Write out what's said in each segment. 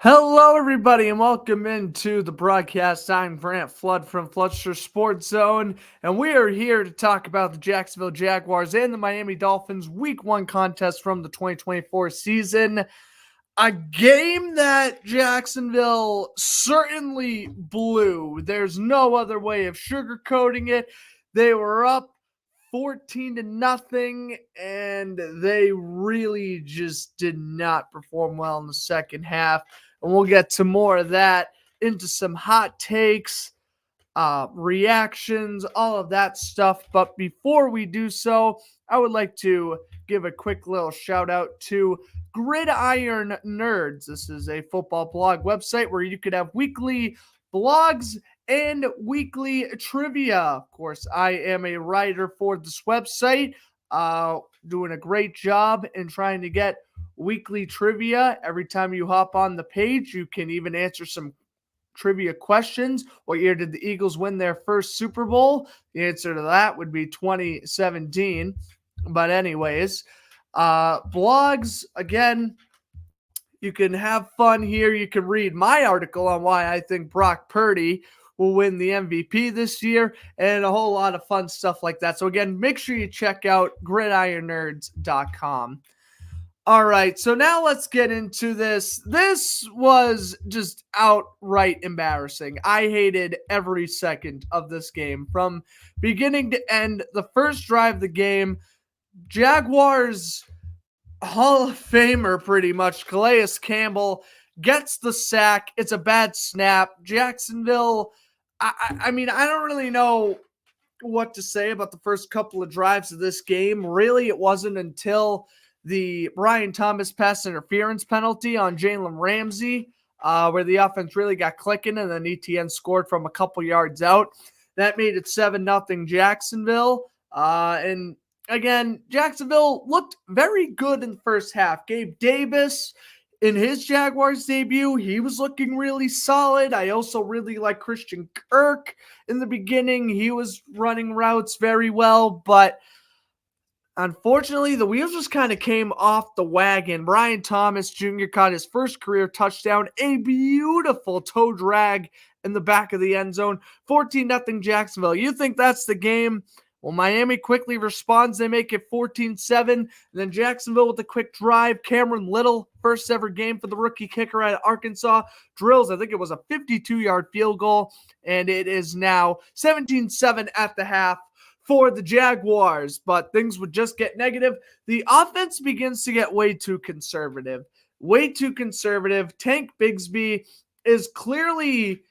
Hello, everybody, and welcome into the broadcast. I'm Grant Flood from Floodster Sports Zone, and we are here to talk about the Jacksonville Jaguars and the Miami Dolphins Week 1 contest from the 2024 season. A game that Jacksonville certainly blew. There's no other way of sugarcoating it. They were up 14 to nothing, and they really just did not perform well in the second half. And we'll get to more of that, into some hot takes, reactions, all of that stuff. But before we do so, I would like to give a quick little shout out to Gridiron Nerds. This is a football blog website where you could have weekly blogs and weekly trivia. Of course, I am a writer for this website, doing a great job in trying to get weekly trivia. Every time you hop on the page, you can even answer some trivia questions. What year did the Eagles win their first Super Bowl? The answer to that would be 2017. But anyways, blogs, again, you can have fun here. You can read my article on why I think Brock Purdy will win the MVP this year and a whole lot of fun stuff like that. So again, make sure you check out gridironnerds.com. All right, so now let's get into this. This was just outright embarrassing. I hated every second of this game from beginning to end. The first drive of the game, Jaguars Hall of Famer pretty much, Calais Campbell, gets the sack. It's a bad snap. Jacksonville, I mean, I don't really know what to say about the first couple of drives of this game. Really, it wasn't until the Brian Thomas pass interference penalty on Jalen Ramsey, where the offense really got clicking, and then ETN scored from a couple yards out. That made it 7-0 Jacksonville. And again, Jacksonville looked very good in the first half. Gabe Davis, in his Jaguars debut, he was looking really solid. I also really like Christian Kirk in the beginning. He was running routes very well, but unfortunately, the wheels just kind of came off the wagon. Brian Thomas Jr. caught his first career touchdown, a beautiful toe drag in the back of the end zone. 14-0 Jacksonville. You think that's the game? Well, Miami quickly responds. They make it 14-7. And then Jacksonville with a quick drive. Cameron Little, first ever game for the rookie kicker out of Arkansas, drills, I think it was a 52-yard field goal. And it is now 17-7 at the half for the Jaguars, but things would just get negative. The offense begins to get way too conservative. Tank Bigsby is clearly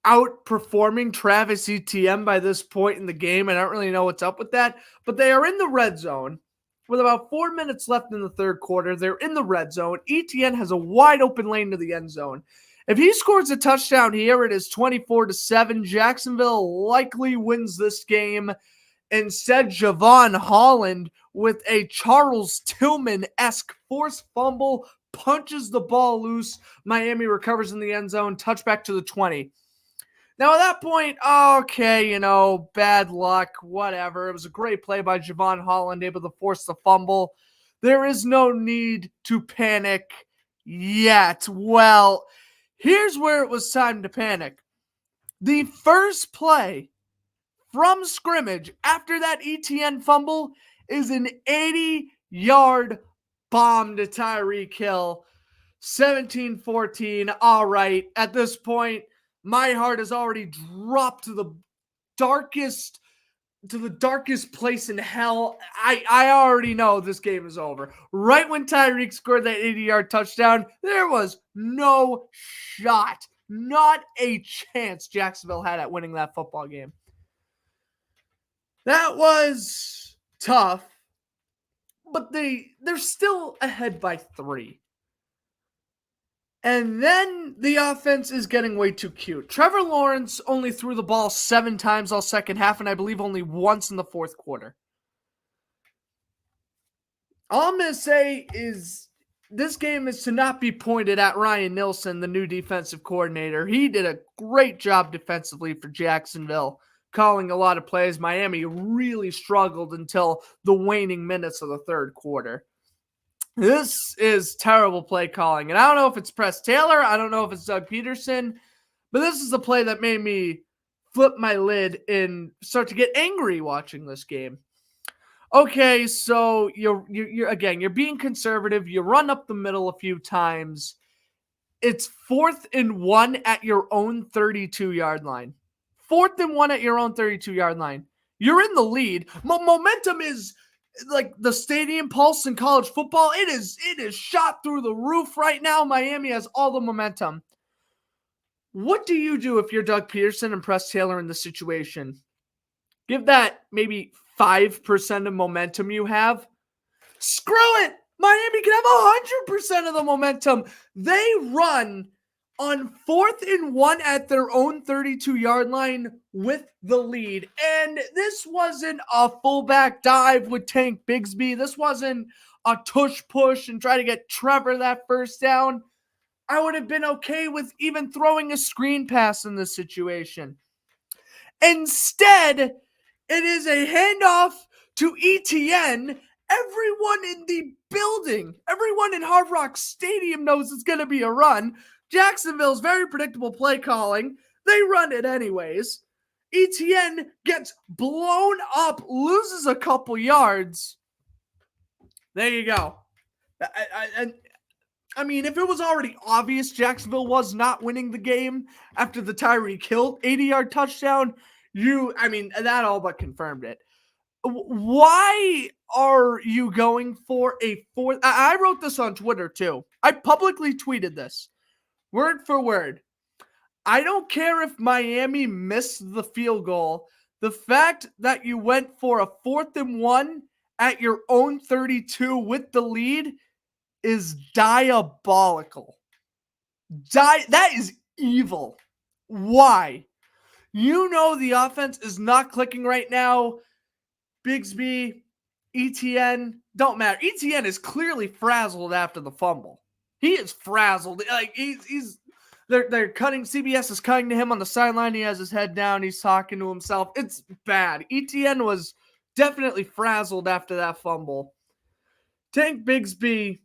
outperforming Travis Etienne by this point in the game. I don't really know what's up with that, but they are in the red zone with about 4 minutes left in the third quarter. They're in the red zone. Etienne has a wide open lane to the end zone. If he scores a touchdown here, it is 24-7. Jacksonville likely wins this game. Instead, Javon Holland, with a Charles Tillman-esque forced fumble, punches the ball loose. Miami recovers in the end zone, touchback to the 20. Now, at that point, okay, bad luck, whatever. It was a great play by Javon Holland, able to force the fumble. There is no need to panic yet. Well, here's where it was time to panic. The first play from scrimmage after that ETN fumble is an 80-yard bomb to Tyreek Hill. 17-14. All right, at this point, my heart has already dropped to the darkest place in hell. I already know this game is over. Right when Tyreek scored that 80-yard touchdown, there was no shot, not a chance Jacksonville had at winning that football game. That was tough, but they're still ahead by 3. And then the offense is getting way too cute. Trevor Lawrence only threw the ball 7 times all second half, and I believe only once in the fourth quarter. All I'm going to say is this game is to not be pointed at Ryan Nielsen, the new defensive coordinator. He did a great job defensively for Jacksonville, calling a lot of plays. Miami really struggled until the waning minutes of the third quarter. This is terrible play calling. And I don't know if it's Press Taylor. I don't know if it's Doug Peterson. But this is the play that made me flip my lid and start to get angry watching this game. Okay, so you're being conservative. You run up the middle a few times. It's 4th and 1 at your own 32-yard line. 4th and 1 at your own 32-yard line. You're in the lead. Momentum is like the stadium pulse in college football. It is shot through the roof right now. Miami has all the momentum. What do you do if you're Doug Peterson and Press Taylor in this situation? Give that maybe 5% of momentum you have. Screw it. Miami can have 100% of the momentum. They run on 4th and 1 at their own 32-yard line with the lead. And this wasn't a fullback dive with Tank Bigsby. This wasn't a tush push and try to get Trevor that first down. I would have been okay with even throwing a screen pass in this situation. Instead, it is a handoff to ETN. Everyone in the building, everyone in Hard Rock Stadium knows it's going to be a run. Jacksonville's very predictable play calling. They run it anyways. ETN gets blown up, loses a couple yards. There you go. I mean, if it was already obvious Jacksonville was not winning the game after the Tyreek Hill 80-yard touchdown, that all but confirmed it. Why are you going for a fourth? I wrote this on Twitter too. I publicly tweeted this, word for word. I don't care if Miami missed the field goal. The fact that you went for a 4th and 1 at your own 32 with the lead is diabolical. That is evil. Why? You know the offense is not clicking right now. Bigsby, ETN, don't matter. ETN is clearly frazzled after the fumble. He is frazzled. Like they're cutting. CBS is cutting to him on the sideline. He has his head down. He's talking to himself. It's bad. ETN was definitely frazzled after that fumble. Tank Bigsby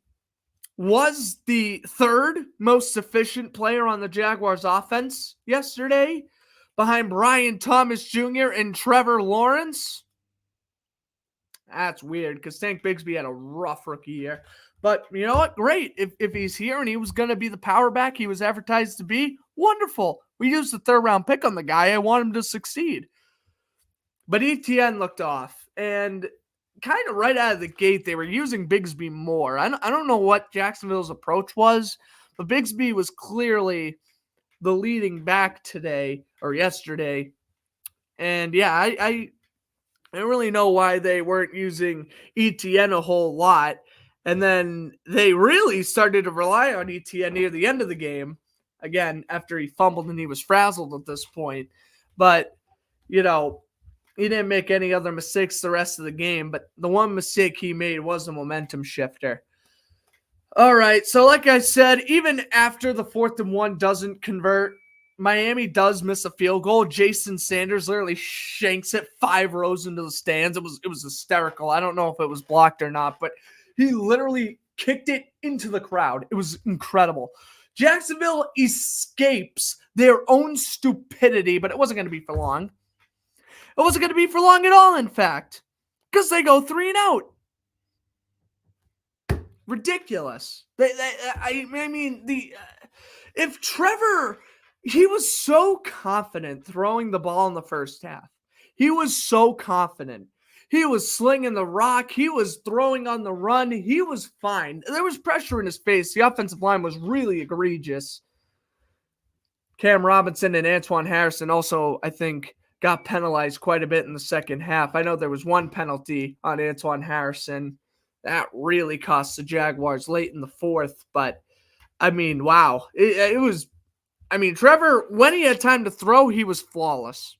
was the 3rd most efficient player on the Jaguars offense yesterday, behind Brian Thomas Jr. and Trevor Lawrence. That's weird because Tank Bigsby had a rough rookie year. But you know what? Great. If he's here and he was going to be the power back he was advertised to be, wonderful. We used the 3rd-round pick on the guy. I want him to succeed. But ETN looked off. And kind of right out of the gate, they were using Bigsby more. I don't know what Jacksonville's approach was, but Bigsby was clearly the leading back today or yesterday. And yeah, I don't really know why they weren't using ETN a whole lot. And then they really started to rely on ETN near the end of the game. Again, after he fumbled and he was frazzled at this point. But, he didn't make any other mistakes the rest of the game. But the one mistake he made was a momentum shifter. All right, so like I said, even after the 4th-and-1 doesn't convert, Miami does miss a field goal. Jason Sanders literally shanks it 5 rows into the stands. It was hysterical. I don't know if it was blocked or not, but he literally kicked it into the crowd. It was incredible. Jacksonville escapes their own stupidity, but it wasn't going to be for long. It wasn't going to be for long at all, in fact, because they go 3-and-out. Ridiculous. If Trevor, he was so confident throwing the ball in the first half. He was so confident. He was slinging the rock. He was throwing on the run. He was fine. There was pressure in his face. The offensive line was really egregious. Cam Robinson and Antoine Harrison also, I think, got penalized quite a bit in the second half. I know there was one penalty on Antoine Harrison. That really cost the Jaguars late in the 4th. But, wow. It was, Trevor, when he had time to throw, he was flawless.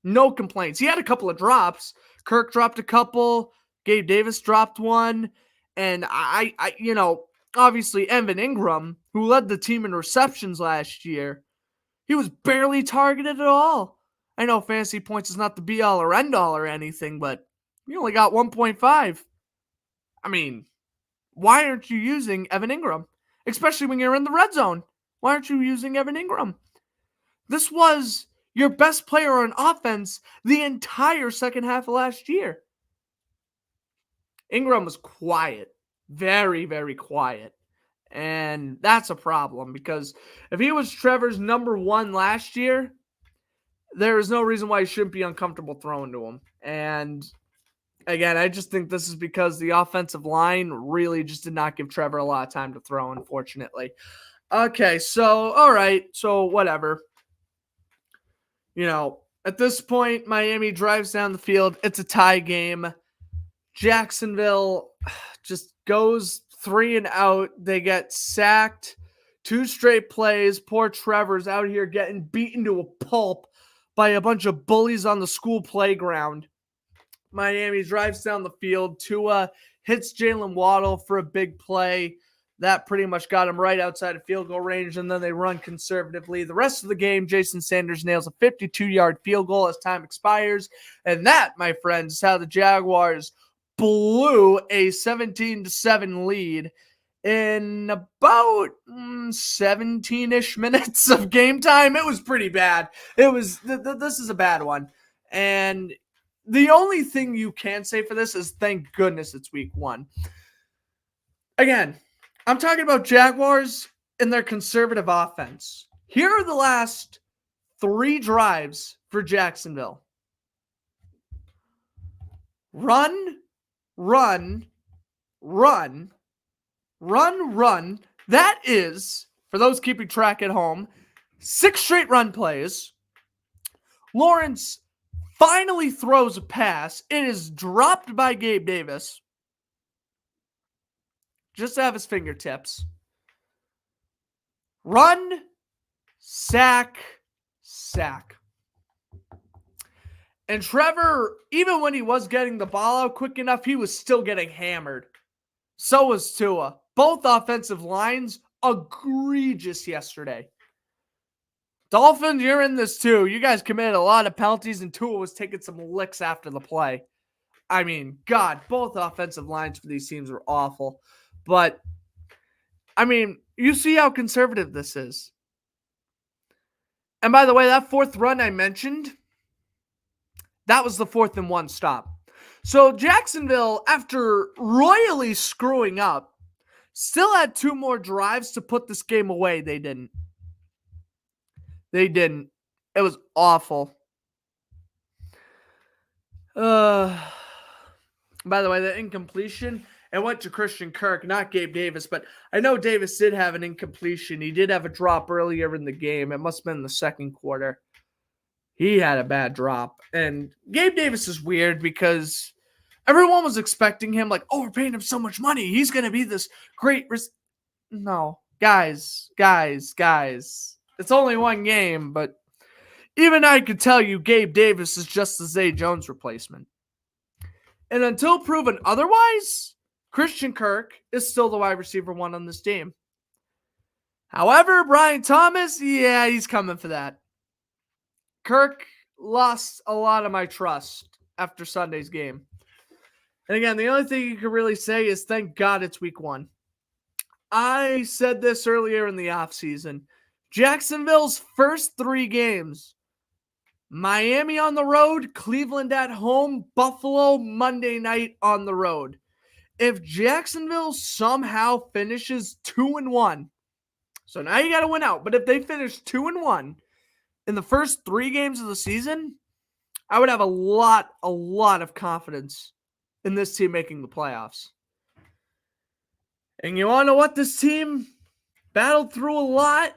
No complaints. He had a couple of drops. Kirk dropped a couple. Gabe Davis dropped one. And obviously Evan Ingram, who led the team in receptions last year, he was barely targeted at all. I know fantasy points is not the be-all or end-all or anything, but he only got 1.5. Why aren't you using Evan Ingram? Especially when you're in the red zone. Why aren't you using Evan Ingram? This was your best player on offense the entire second half of last year. Ingram was quiet. Very, very quiet. And that's a problem because if he was Trevor's number one last year, there is no reason why he shouldn't be uncomfortable throwing to him. And again, I just think this is because the offensive line really just did not give Trevor a lot of time to throw, unfortunately. Okay, so, all right, so whatever. At this point, Miami drives down the field. It's a tie game. Jacksonville just goes 3 and out. They get sacked 2 straight plays. Poor Trevor's out here getting beaten to a pulp by a bunch of bullies on the school playground. Miami drives down the field. Tua hits Jalen Waddle for a big play. That pretty much got him right outside of field goal range, and then they run conservatively. The rest of the game, Jason Sanders nails a 52-yard field goal as time expires. And that, my friends, is how the Jaguars blew a 17-7 lead in about 17-ish minutes of game time. It was pretty bad. This is a bad one. And the only thing you can say for this is thank goodness it's week 1. Again, I'm talking about Jaguars and their conservative offense. Here are the last 3 drives for Jacksonville. Run, run, run, run, run. That is, for those keeping track at home, 6 straight run plays. Lawrence finally throws a pass. It is dropped by Gabe Davis. Just to have his fingertips. Run, sack, sack. And Trevor, even when he was getting the ball out quick enough, he was still getting hammered. So was Tua. Both offensive lines, egregious yesterday. Dolphins, you're in this too. You guys committed a lot of penalties, and Tua was taking some licks after the play. I mean, God, both offensive lines for these teams were awful. But, I mean, you see how conservative this is. And by the way, that 4th run I mentioned, that was the 4th and 1 stop. So Jacksonville, after royally screwing up, still had 2 more drives to put this game away. They didn't. It was awful. By the way, the incompletion, it went to Christian Kirk, not Gabe Davis, but I know Davis did have an incompletion. He did have a drop earlier in the game. It must have been in the second quarter. He had a bad drop. And Gabe Davis is weird because everyone was expecting him like, oh, we're paying him so much money. He's going to be this great. No, guys. It's only one game, but even I could tell you Gabe Davis is just the Zay Jones replacement. And until proven otherwise, Christian Kirk is still the wide receiver 1 on this team. However, Brian Thomas, yeah, he's coming for that. Kirk lost a lot of my trust after Sunday's game. And again, the only thing you can really say is thank God it's week 1. I said this earlier in the offseason. Jacksonville's first 3 games, Miami on the road, Cleveland at home, Buffalo Monday night on the road. If Jacksonville somehow finishes 2-1, so now you got to win out, but if they finish 2-1 in the first 3 games of the season, I would have a lot of confidence in this team making the playoffs. And you want to know what? This team battled through a lot.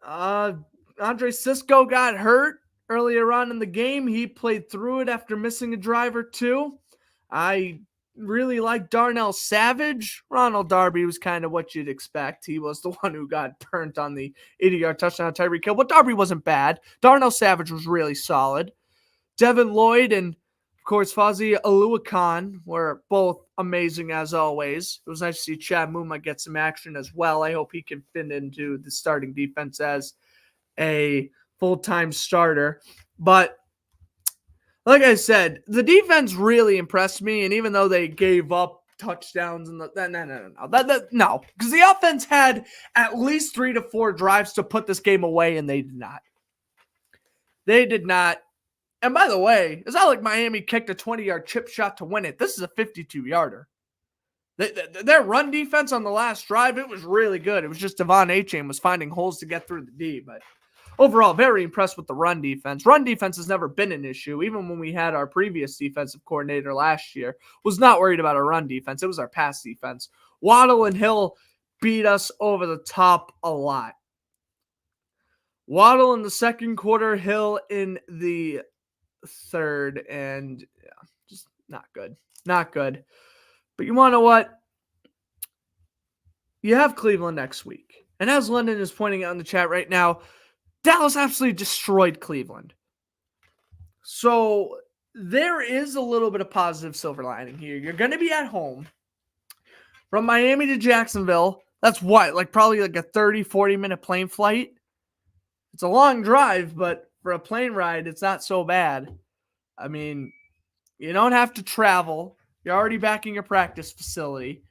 Andre Sisco got hurt earlier on in the game. He played through it after missing a drive or 2. I really like Darnell Savage. Ronald Darby was kind of what you'd expect. He was the one who got burnt on the 80-yard touchdown Tyreek Hill, but Darby wasn't bad. Darnell Savage was really solid. Devin Lloyd and, of course, Fozzie Aluakan were both amazing as always. It was nice to see Chad Muma get some action as well. I hope he can fit into the starting defense as a full-time starter. But like I said, the defense really impressed me, and even though they gave up touchdowns and no, because the offense had at least 3 to 4 drives to put this game away, and they did not. They did not. And by the way, it's not like Miami kicked a 20-yard chip shot to win it. This is a 52-yarder. Their run defense on the last drive, it was really good. It was just Devon Achane was finding holes to get through the D. But overall, very impressed with the run defense. Run defense has never been an issue. Even when we had our previous defensive coordinator last year, was not worried about our run defense. It was our pass defense. Waddle and Hill beat us over the top a lot. Waddle in the second quarter, Hill in the third, and yeah, just not good. Not good. But you want to know what? You have Cleveland next week. And as London is pointing out in the chat right now, Dallas absolutely destroyed Cleveland. So there is a little bit of positive silver lining here. You're going to be at home. From Miami to Jacksonville, that's what? Probably a 30, 40-minute plane flight? It's a long drive, but for a plane ride, it's not so bad. I mean, you don't have to travel. You're already back in your practice facility.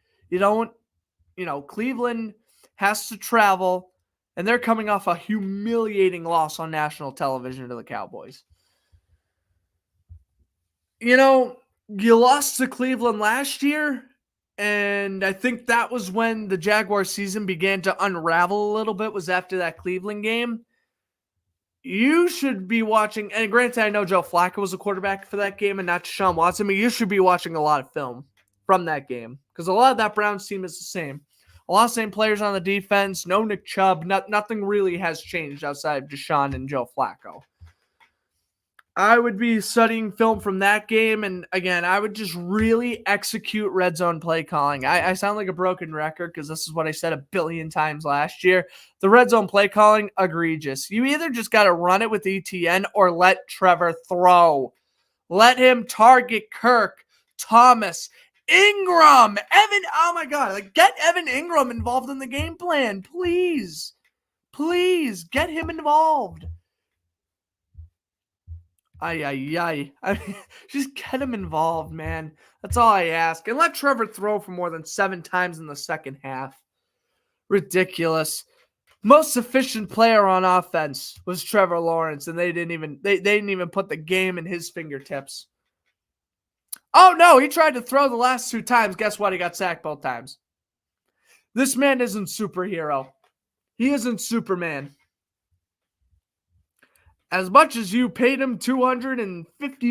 Cleveland has to travel, and they're coming off a humiliating loss on national television to the Cowboys. You lost to Cleveland last year, and I think that was when the Jaguars season began to unravel a little bit, was after that Cleveland game. You should be watching, and granted, I know Joe Flacco was a quarterback for that game and not Deshaun Watson, but you should be watching a lot of film from that game because a lot of that Browns team is the same. A lot of same players on the defense, no Nick Chubb, nothing really has changed outside of Deshaun and Joe Flacco. I would be studying film from that game, and again, I would just really execute red zone play calling. I sound like a broken record because this is what I said a billion times last year. The red zone play calling, egregious. You either just got to run it with ETN or let Trevor throw. Let him target Kirk, Thomas, Ingram, Evan. Oh my God, get Evan Ingram involved in the game plan, please. Please get him involved. I mean, just get him involved, man. That's all I ask. And let Trevor throw for more than 7 times in the second half. Ridiculous. Most efficient player on offense was Trevor Lawrence, and they didn't even put the game in his fingertips. Oh no, he tried to throw the last 2 times. Guess what? He got sacked both times. This man isn't superhero. He isn't Superman. As much as you paid him $250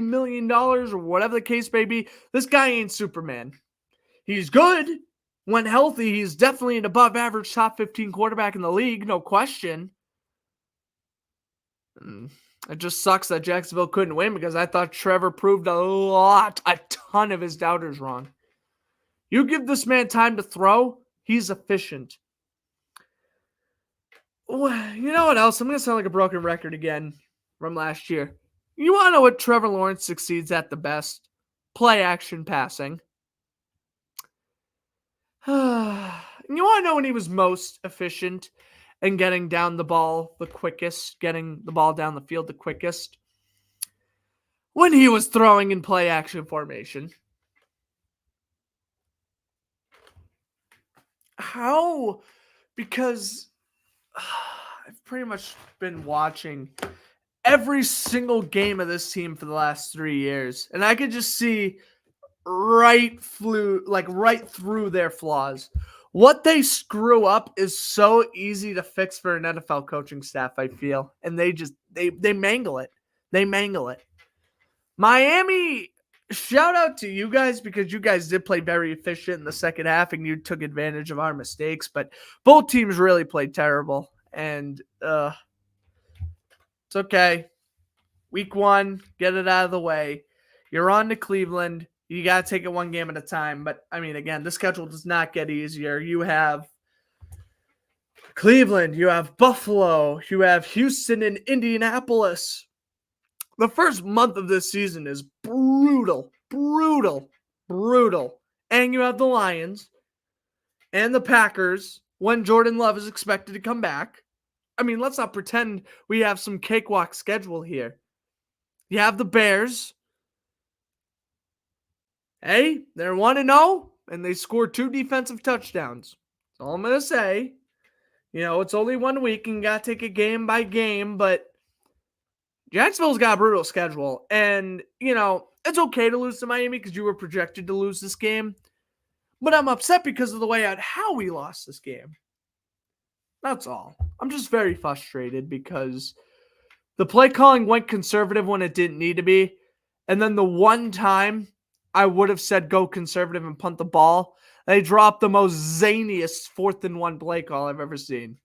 million or whatever the case may be, this guy ain't Superman. He's good. When healthy, he's definitely an above-average top 15 quarterback in the league, no question. It just sucks that Jacksonville couldn't win because I thought Trevor proved a ton of his doubters wrong. You give this man time to throw, he's efficient. You know what else? I'm going to sound like a broken record again from last year. You want to know what Trevor Lawrence succeeds at the best? Play action passing. You want to know when he was most efficient and getting down the ball the quickest, getting the ball down the field the quickest? When he was throwing in play action formation. How? Because I've pretty much been watching every single game of this team for the last 3 years, and I could just see right through their flaws. What they screw up is so easy to fix for an NFL coaching staff, I feel, and they mangle it. They mangle it. Miami, shout out to you guys because you guys did play very efficient in the second half and you took advantage of our mistakes, but both teams really played terrible, and it's okay. Week 1, get it out of the way. You're on to Cleveland. You got to take it one game at a time. But, I mean, again, the schedule does not get easier. You have Cleveland. You have Buffalo. You have Houston and Indianapolis. The first month of this season is brutal. And you have the Lions and the Packers when Jordan Love is expected to come back. I mean, let's not pretend we have some cakewalk schedule here. You have the Bears. Hey, they're 1-0. and they scored 2 defensive touchdowns. That's all I'm going to say. It's only 1 week and you got to take it game by game, but Jacksonville's got a brutal schedule. And, it's okay to lose to Miami because you were projected to lose this game. But I'm upset because of the way how we lost this game. That's all. I'm just very frustrated because the play calling went conservative when it didn't need to be. And then the one time I would have said go conservative and punt the ball, they dropped the most zaniest 4th and 1 play call I've ever seen.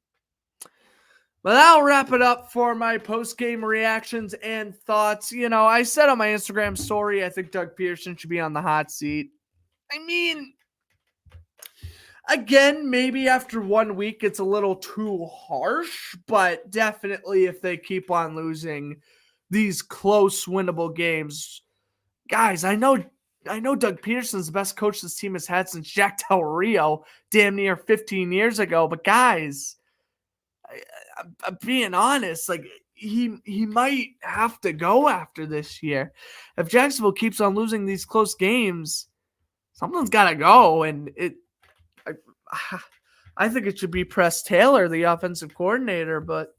But that'll wrap it up for my post-game reactions and thoughts. I said on my Instagram story, I think Doug Peterson should be on the hot seat. I mean, again, maybe after 1 week, it's a little too harsh, but definitely if they keep on losing these close, winnable games, guys, I know Doug Peterson's the best coach this team has had since Jack Del Rio, damn near 15 years ago. But guys, I'm being honest, like he might have to go after this year. If Jacksonville keeps on losing these close games, someone's got to go, and I think it should be Press Taylor, the offensive coordinator, but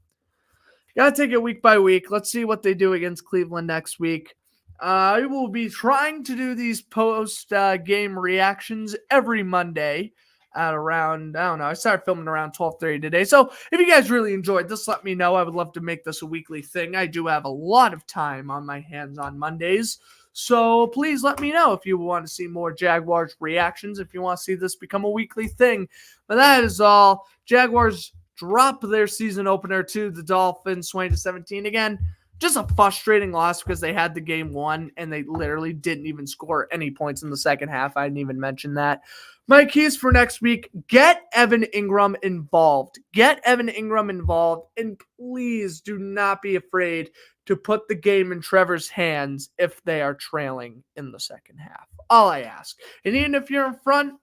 got to take it week by week. Let's see what they do against Cleveland next week. I will be trying to do these post-game reactions every Monday at around, I started filming around 12:30 today. So if you guys really enjoyed this, let me know. I would love to make this a weekly thing. I do have a lot of time on my hands on Mondays. So please let me know if you want to see more Jaguars reactions, if you want to see this become a weekly thing. But that is all. Jaguars drop their season opener to the Dolphins 20-17. Again, just a frustrating loss because they had the game won and they literally didn't even score any points in the second half. I didn't even mention that. My keys for next week, get Evan Ingram involved. Get Evan Ingram involved, and please do not be afraid to put the game in Trevor's hands if they are trailing in the second half. All I ask. And even if you're in front,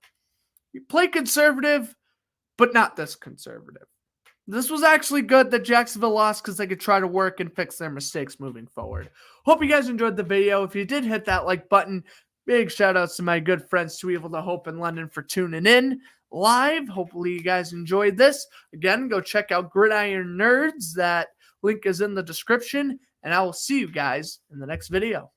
you play conservative, but not this conservative. This was actually good that Jacksonville lost because they could try to work and fix their mistakes moving forward. Hope you guys enjoyed the video. If you did, hit that like button. Big shout outs to my good friends Too Evil to Hope in London for tuning in live. Hopefully you guys enjoyed this. Again, go check out Gridiron Nerds. That link is in the description. And I will see you guys in the next video.